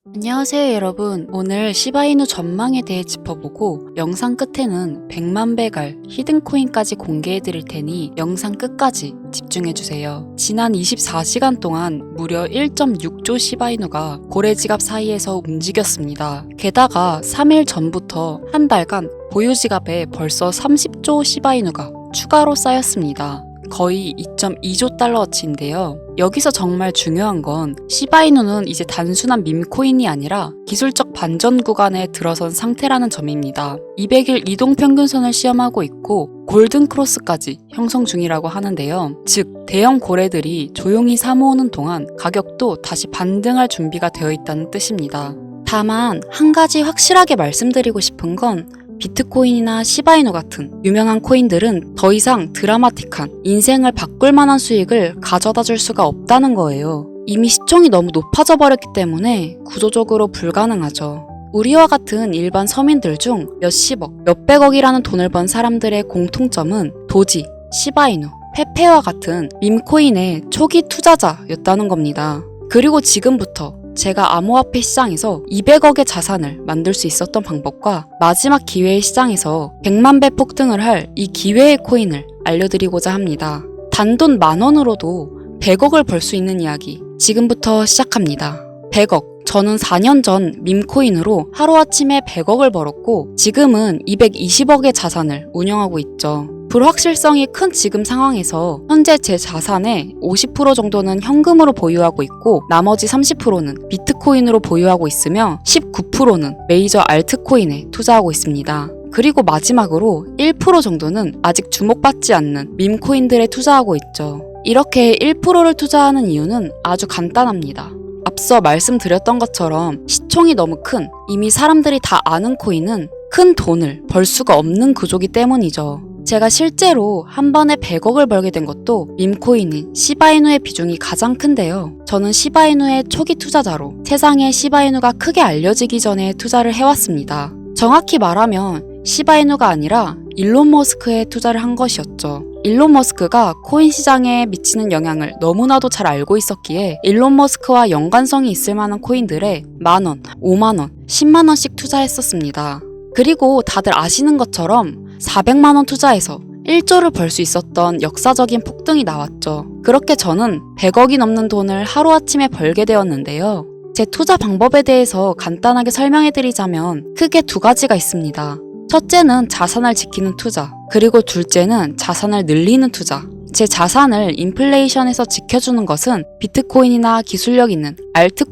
안녕하세요 여러분. 오늘 시바이누 전망에 대해 짚어보고 영상 끝에는 100만 배 갈 히든코인까지 공개해드릴 테니 영상 끝까지 집중해주세요. 지난 24시간 동안 무려 1.6조 시바이누가 고래지갑 사이에서 움직였습니다. 게다가 3일 전부터 한 달간 보유지갑에 벌써 30조 시바이누가 추가로 쌓였습니다. 거의 2.2조 달러어치인데요. 여기서 정말 중요한 건 시바이누는 이제 단순한 밈코인이 아니라 기술적 반전 구간에 들어선 상태라는 점입니다. 200일 이동평균선을 시험하고 있고 골든크로스까지 형성 중이라고 하는데요. 즉 대형 고래들이 조용히 사모으는 동안 가격도 다시 반등할 준비가 되어 있다는 뜻입니다. 다만 한 가지 확실하게 말씀드리고 싶은 건 비트코인이나 시바이누 같은 유명한 코인들은 더 이상 드라마틱한 인생을 바꿀 만한 수익을 가져다 줄 수가 없다는 거예요. 이미 시총이 너무 높아져 버렸기 때문에 구조적으로 불가능하죠. 우리와 같은 일반 서민들 중 몇십억, 몇백억이라는 돈을 번 사람들의 공통점은 도지, 시바이누, 페페와 같은 밈코인의 초기 투자자였다는 겁니다. 그리고 지금부터 제가 암호화폐 시장에서 200억의 자산을 만들 수 있었던 방법과 마지막 기회의 시장에서 100만 배 폭등을 할 이 기회의 코인을 알려드리고자 합니다. 단돈 10,000원으로도 100억을 벌 수 있는 이야기 지금부터 시작합니다. 100억. 저는 4년 전 밈코인으로 하루아침에 100억을 벌었고 지금은 220억의 자산을 운영하고 있죠. 불확실성이 큰 지금 상황에서 현재 제 자산의 50% 정도는 현금으로 보유하고 있고 나머지 30%는 비트코인으로 보유하고 있으며 19%는 메이저 알트코인에 투자하고 있습니다. 그리고 마지막으로 1% 정도는 아직 주목받지 않는 밈코인들에 투자하고 있죠. 이렇게 1%를 투자하는 이유는 아주 간단합니다. 앞서 말씀드렸던 것처럼 시총이 너무 큰 이미 사람들이 다 아는 코인은 큰 돈을 벌 수가 없는 구조기 때문이죠. 제가 실제로 한 번에 100억을 벌게 된 것도 밈코인인 시바이누의 비중이 가장 큰데요. 저는 시바이누의 초기 투자자로 세상에 시바이누가 크게 알려지기 전에 투자를 해왔습니다. 정확히 말하면 시바이누가 아니라 일론 머스크에 투자를 한 것이었죠. 일론 머스크가 코인 시장에 미치는 영향을 너무나도 잘 알고 있었기에 일론 머스크와 연관성이 있을 만한 코인들에 만원, 5만원, 10만원씩 투자했었습니다. 그리고 다들 아시는 것처럼 400만원 투자해서 1조를 벌 수 있었던 역사적인 폭등이 나왔죠. 그렇게 저는 100억이 넘는 돈을 하루아침에 벌게 되었는데요. 제 투자 방법에 대해서 간단하게 설명해드리자면 크게 두 가지가 있습니다. 첫째는 자산을 지키는 투자, 그리고 둘째는 자산을 늘리는 투자. 제 자산을 인플레이션에서 지켜주는 것은 비트코인이나 기술력 있는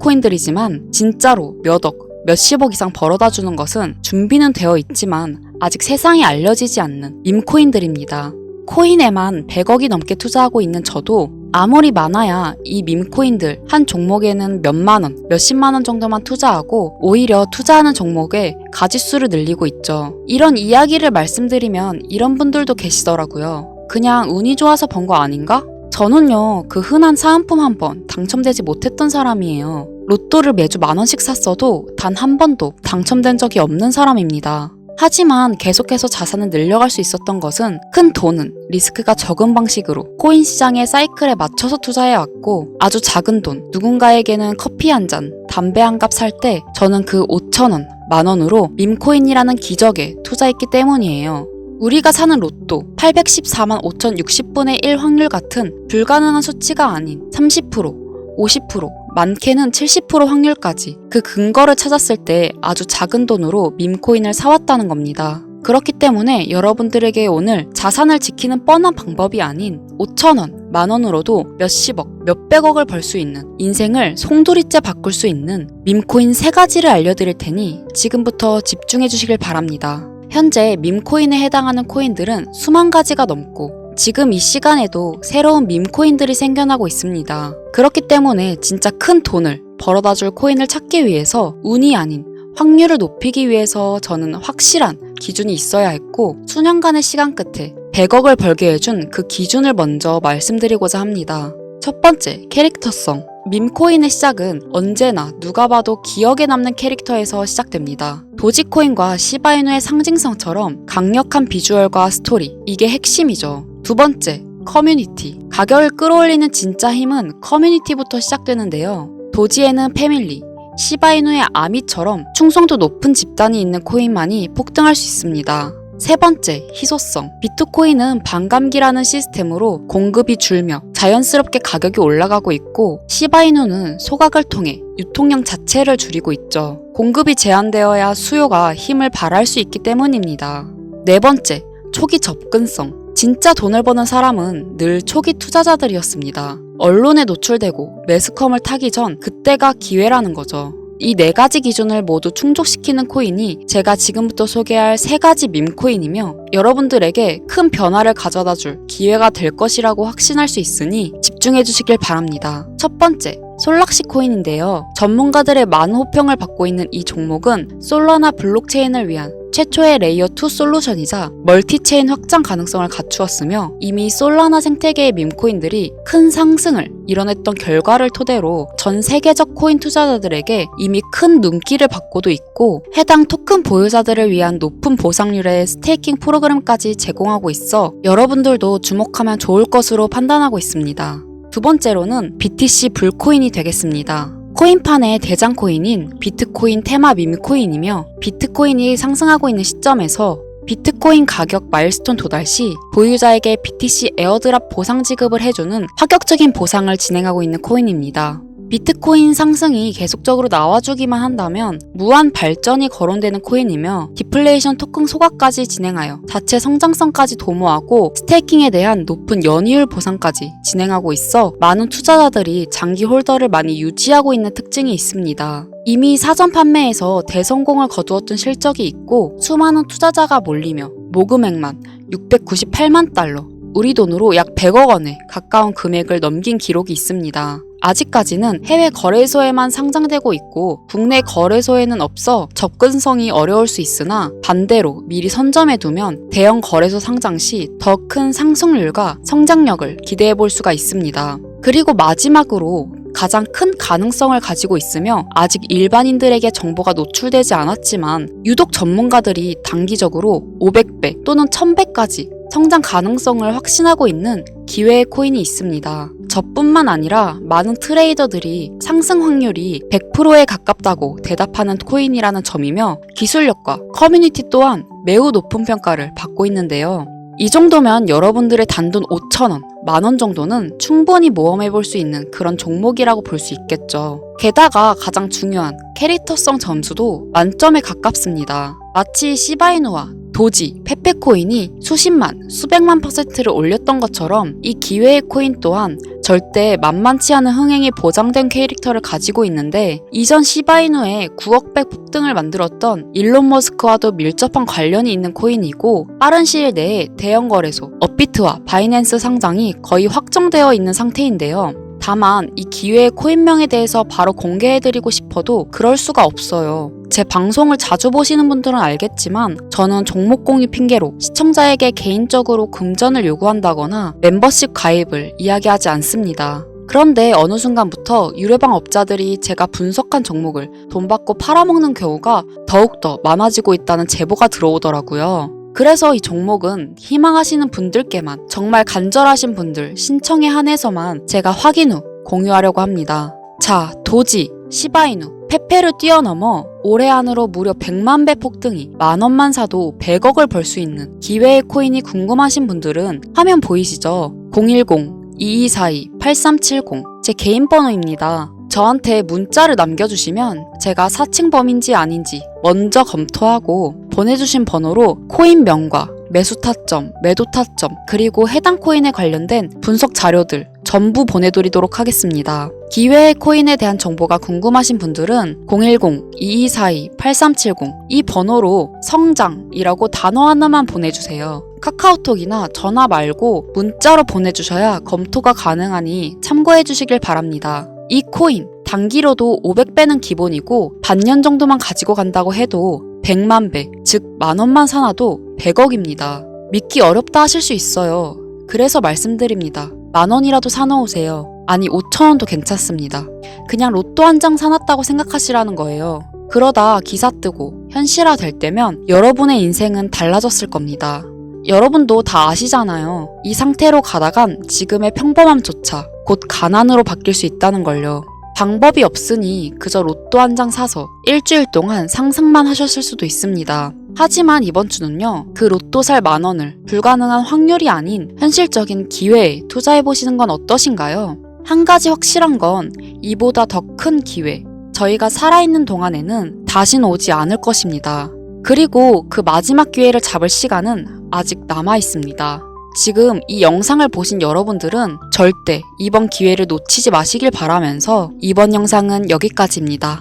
알트코인들이지만 진짜로 몇 억, 몇십억 이상 벌어다 주는 것은 준비는 되어 있지만 아직 세상에 알려지지 않는 밈코인들입니다. 코인에만 100억이 넘게 투자하고 있는 저도 아무리 많아야 이 밈코인들 한 종목에는 몇만원, 몇십만원 정도만 투자하고 오히려 투자하는 종목의 가짓수를 늘리고 있죠. 이런 이야기를 말씀드리면 이런 분들도 계시더라고요. 그냥 운이 좋아서 번 거 아닌가? 저는요, 그 흔한 사은품 한 번 당첨되지 못했던 사람이에요. 로또를 매주 10,000원씩 샀어도 단 한 번도 당첨된 적이 없는 사람입니다. 하지만 계속해서 자산을 늘려갈 수 있었던 것은 큰 돈은 리스크가 적은 방식으로 코인 시장의 사이클에 맞춰서 투자해왔고 아주 작은 돈, 누군가에게는 커피 한 잔, 담배 한 갑 살 때 저는 그 5,000원, 만원으로 밈코인이라는 기적에 투자했기 때문이에요. 우리가 사는 로또 814만 5,060분의 1 확률 같은 불가능한 수치가 아닌 30%, 50%, 많게는 70% 확률까지 그 근거를 찾았을 때 아주 작은 돈으로 밈코인을 사왔다는 겁니다. 그렇기 때문에 여러분들에게 오늘 자산을 지키는 뻔한 방법이 아닌 5,000원, 만원으로도 몇십억, 몇백억을 벌 수 있는 인생을 송두리째 바꿀 수 있는 밈코인 3가지를 알려드릴 테니 지금부터 집중해 주시길 바랍니다. 현재 밈코인에 해당하는 코인들은 수만 가지가 넘고 지금 이 시간에도 새로운 밈코인들이 생겨나고 있습니다. 그렇기 때문에 진짜 큰 돈을 벌어다 줄 코인을 찾기 위해서 운이 아닌 확률을 높이기 위해서 저는 확실한 기준이 있어야 했고 수년간의 시간 끝에 100억을 벌게 해준 그 기준을 먼저 말씀드리고자 합니다. 첫 번째, 캐릭터성. 밈코인의 시작은 언제나 누가 봐도 기억에 남는 캐릭터에서 시작됩니다. 도지코인과 시바이누의 상징성처럼 강력한 비주얼과 스토리, 이게 핵심이죠. 두 번째, 커뮤니티. 가격을 끌어올리는 진짜 힘은 커뮤니티부터 시작되는데요. 도지에는 패밀리, 시바이누의 아미처럼 충성도 높은 집단이 있는 코인만이 폭등할 수 있습니다. 세 번째, 희소성. 비트코인은 반감기라는 시스템으로 공급이 줄며 자연스럽게 가격이 올라가고 있고, 시바이누는 소각을 통해 유통량 자체를 줄이고 있죠. 공급이 제한되어야 수요가 힘을 발휘할 수 있기 때문입니다. 네 번째, 초기 접근성. 진짜 돈을 버는 사람은 늘 초기 투자자들이었습니다. 언론에 노출되고 매스컴을 타기 전 그때가 기회라는 거죠. 이 네 가지 기준을 모두 충족시키는 코인이 제가 지금부터 소개할 세 가지 밈코인이며, 여러분들에게 큰 변화를 가져다 줄 기회가 될 것이라고 확신할 수 있으니 집중해 주시길 바랍니다. 첫 번째, 솔락시 코인인데요. 전문가들의 많은 호평을 받고 있는 이 종목은 솔라나 블록체인을 위한 최초의 레이어 2 솔루션이자 멀티체인 확장 가능성을 갖추었으며, 이미 솔라나 생태계의 밈코인들이 큰 상승을 이뤄냈던 결과를 토대로 전 세계적 코인 투자자들에게 이미 큰 눈길을 받고도 있고, 해당 토큰 보유자들을 위한 높은 보상률의 스테이킹 프로그램까지 제공하고 있어 여러분들도 주목하면 좋을 것으로 판단하고 있습니다. 두 번째로는 BTC 불코인이 되겠습니다. 코인판의 대장 코인인 비트코인 테마 밈코인이며, 비트코인이 상승하고 있는 시점에서 비트코인 가격 마일스톤 도달 시 보유자에게 BTC 에어드랍 보상 지급을 해주는 파격적인 보상을 진행하고 있는 코인입니다. 비트코인 상승이 계속적으로 나와주기만 한다면 무한 발전이 거론되는 코인이며, 디플레이션 토큰 소각까지 진행하여 자체 성장성까지 도모하고 스테이킹에 대한 높은 연이율 보상까지 진행하고 있어 많은 투자자들이 장기 홀더를 많이 유지하고 있는 특징이 있습니다. 이미 사전 판매에서 대성공을 거두었던 실적이 있고, 수많은 투자자가 몰리며 모금액만 698만 달러, 우리 돈으로 약 100억 원에 가까운 금액을 넘긴 기록이 있습니다. 아직까지는 해외 거래소에만 상장되고 있고 국내 거래소에는 없어 접근성이 어려울 수 있으나, 반대로 미리 선점해두면 대형 거래소 상장 시 더 큰 상승률과 성장력을 기대해 볼 수가 있습니다. 그리고 마지막으로 가장 큰 가능성을 가지고 있으며 아직 일반인들에게 정보가 노출되지 않았지만 유독 전문가들이 단기적으로 500배 또는 1000배까지 성장 가능성을 확신하고 있는 기회의 코인이 있습니다. 저뿐만 아니라 많은 트레이더들이 상승 확률이 100%에 가깝다고 대답하는 코인이라는 점이며, 기술력과 커뮤니티 또한 매우 높은 평가를 받고 있는데요. 이 정도면 여러분들의 단돈 5,000원, 만원 정도는 충분히 모험해볼 수 있는 그런 종목이라고 볼 수 있겠죠. 게다가 가장 중요한 캐릭터성 점수도 만점에 가깝습니다. 마치 시바이누와 도지, 페페코인이 수십만, 수백만 %를 올렸던 것처럼 이 기회의 코인 또한 절대 만만치 않은 흥행이 보장된 캐릭터를 가지고 있는데, 이전 시바이누의 9억 배 폭등을 만들었던 일론 머스크와도 밀접한 관련이 있는 코인이고, 빠른 시일 내에 대형 거래소 업비트와 바이낸스 상장이 거의 확정되어 있는 상태인데요. 다만 이 기회의 코인명에 대해서 바로 공개해드리고 싶어도 그럴 수가 없어요. 제 방송을 자주 보시는 분들은 알겠지만 저는 종목 공유 핑계로 시청자에게 개인적으로 금전을 요구한다거나 멤버십 가입을 이야기하지 않습니다. 그런데 어느 순간부터 유료방 업자들이 제가 분석한 종목을 돈 받고 팔아먹는 경우가 더욱더 많아지고 있다는 제보가 들어오더라고요. 그래서 이 종목은 희망하시는 분들께만, 정말 간절하신 분들 신청에 한해서만 제가 확인 후 공유하려고 합니다. 자, 도지, 시바이누, 페페를 뛰어넘어 올해 안으로 무려 100만 배 폭등이 만원만 사도 100억을 벌 수 있는 기회의 코인이 궁금하신 분들은 화면 보이시죠? 010-2242-8370 제 개인 번호입니다. 저한테 문자를 남겨주시면 제가 사칭범인지 아닌지 먼저 검토하고 보내주신 번호로 코인명과 매수 타점, 매도 타점, 그리고 해당 코인에 관련된 분석 자료들 전부 보내드리도록 하겠습니다. 기회의 코인에 대한 정보가 궁금하신 분들은 010-2242-8370 이 번호로 성장이라고 단어 하나만 보내주세요. 카카오톡이나 전화 말고 문자로 보내주셔야 검토가 가능하니 참고해 주시길 바랍니다. 이 코인 단기로도 500배는 기본이고 반년 정도만 가지고 간다고 해도 100만 배, 즉 만원만 사놔도 100억입니다. 믿기 어렵다 하실 수 있어요. 그래서 말씀드립니다. 만원이라도 사놓으세요. 아니 5,000원도 괜찮습니다. 그냥 로또 한 장 사놨다고 생각하시라는 거예요. 그러다 기사 뜨고 현실화 될 때면 여러분의 인생은 달라졌을 겁니다. 여러분도 다 아시잖아요. 이 상태로 가다간 지금의 평범함조차 곧 가난으로 바뀔 수 있다는 걸요. 방법이 없으니 그저 로또 한 장 사서 일주일 동안 상상만 하셨을 수도 있습니다. 하지만 이번 주는요, 그 로또 살 10,000원을 불가능한 확률이 아닌 현실적인 기회에 투자해보시는 건 어떠신가요? 한 가지 확실한 건 이보다 더 큰 기회, 저희가 살아있는 동안에는 다시는 오지 않을 것입니다. 그리고 그 마지막 기회를 잡을 시간은 아직 남아있습니다. 지금 이 영상을 보신 여러분들은 절대 이번 기회를 놓치지 마시길 바라면서 이번 영상은 여기까지입니다.